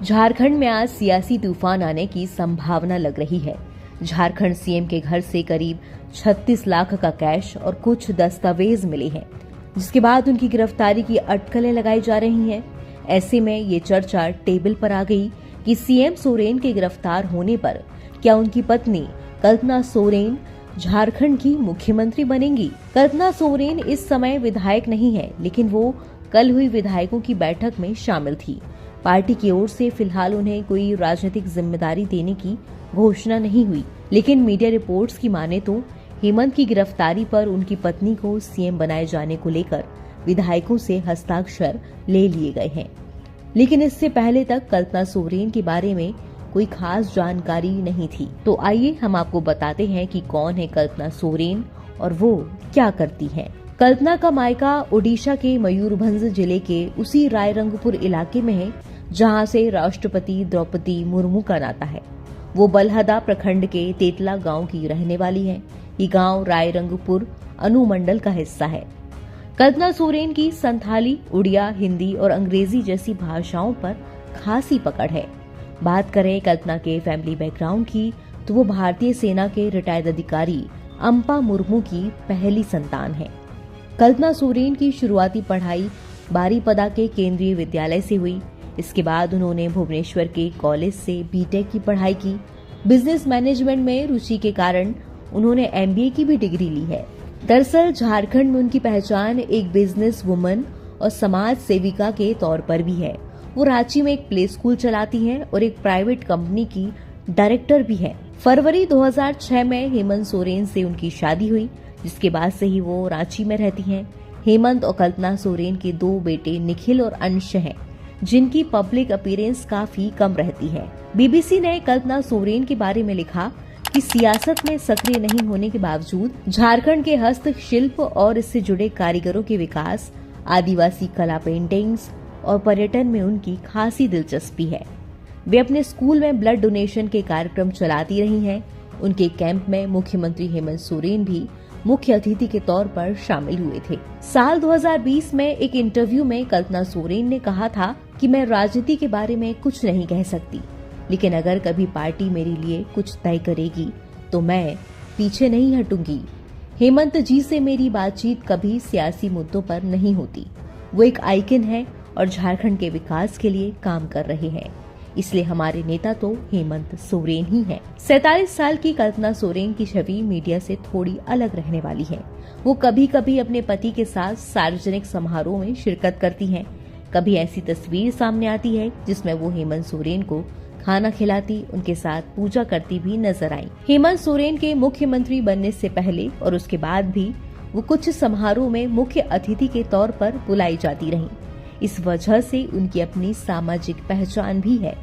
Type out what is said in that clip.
झारखंड में आज सियासी तूफान आने की संभावना लग रही है। झारखंड सीएम के घर से करीब 36 लाख का कैश और कुछ दस्तावेज मिले हैं, जिसके बाद उनकी गिरफ्तारी की अटकलें लगाई जा रही हैं। ऐसे में ये चर्चा टेबल पर आ गई कि सीएम सोरेन के गिरफ्तार होने पर क्या उनकी पत्नी कल्पना सोरेन झारखंड की मुख्यमंत्री बनेंगी। कल्पना सोरेन इस समय विधायक नहीं है, लेकिन वो कल हुई विधायकों की बैठक में शामिल थी। पार्टी की ओर से फिलहाल उन्हें कोई राजनीतिक जिम्मेदारी देने की घोषणा नहीं हुई, लेकिन मीडिया रिपोर्ट्स की माने तो हेमंत की गिरफ्तारी पर उनकी पत्नी को सीएम बनाए जाने को लेकर विधायकों से हस्ताक्षर ले लिए गए हैं। लेकिन इससे पहले तक कल्पना सोरेन के बारे में कोई खास जानकारी नहीं थी। तो आइए हम आपको बताते हैं कि कौन है कल्पना सोरेन और वो क्या करती हैं। कल्पना का मायका ओडिशा के मयूरभंज जिले के उसी रायरंगपुर इलाके में है जहां से राष्ट्रपति द्रौपदी मुर्मू का नाता है। वो बलहदा प्रखंड के तेतला गांव की रहने वाली है। ये गांव रायरंगपुर अनुमंडल का हिस्सा है। कल्पना सोरेन की संथाली, उड़िया, हिंदी और अंग्रेजी जैसी भाषाओं पर खासी पकड़ है। बात करें कल्पना के फैमिली बैकग्राउंड की तो वो भारतीय सेना के रिटायर्ड अधिकारी अम्पा मुर्मू की पहली संतान है। कल्पना सोरेन की शुरुआती पढ़ाई बारीपदा के केंद्रीय विद्यालय से हुई। इसके बाद उन्होंने भुवनेश्वर के कॉलेज से बीटेक की पढ़ाई की। बिजनेस मैनेजमेंट में रुचि के कारण उन्होंने एमबीए की भी डिग्री ली है। दरअसल झारखंड में उनकी पहचान एक बिजनेस वुमन और समाज सेविका के तौर पर भी है। वो रांची में एक प्ले स्कूल चलाती हैं और एक प्राइवेट कंपनी की डायरेक्टर भी है। फरवरी 2006 में हेमंत सोरेन से उनकी शादी हुई, जिसके बाद से ही वो रांची में रहती हैं। हेमंत और कल्पना सोरेन के 2 बेटे निखिल और अंश हैं, जिनकी पब्लिक अपीयरेंस काफी कम रहती है। बीबीसी ने कल्पना सोरेन के बारे में लिखा कि सियासत में सक्रिय नहीं होने के बावजूद झारखंड के हस्तशिल्प और इससे जुड़े कारीगरों के विकास, आदिवासी कला, पेंटिंग्स और पर्यटन में उनकी खासी दिलचस्पी है। वे अपने स्कूल में ब्लड डोनेशन के कार्यक्रम चलाती रही हैं। उनके कैंप में मुख्यमंत्री हेमंत सोरेन भी मुख्य अतिथि के तौर पर शामिल हुए थे। साल 2020 में एक इंटरव्यू में कल्पना सोरेन ने कहा था कि मैं राजनीति के बारे में कुछ नहीं कह सकती, लेकिन अगर कभी पार्टी मेरे लिए कुछ तय करेगी तो मैं पीछे नहीं हटूंगी। हेमंत जी से मेरी बातचीत कभी सियासी मुद्दों पर नहीं होती। वो एक आइकन है और झारखंड के विकास के लिए काम कर रहे हैं, इसलिए हमारे नेता तो हेमंत सोरेन ही हैं। 47 साल की कल्पना सोरेन की छवि मीडिया से थोड़ी अलग रहने वाली है। वो कभी कभी अपने पति के साथ सार्वजनिक समारोह में शिरकत करती हैं। कभी ऐसी तस्वीर सामने आती है जिसमें वो हेमंत सोरेन को खाना खिलाती, उनके साथ पूजा करती भी नजर आई। हेमंत सोरेन के मुख्यमंत्री बनने से पहले और उसके बाद भी वो कुछ समारोह में मुख्य अतिथि के तौर पर बुलाई जाती रहीं। इस वजह से उनकी अपनी सामाजिक पहचान भी है।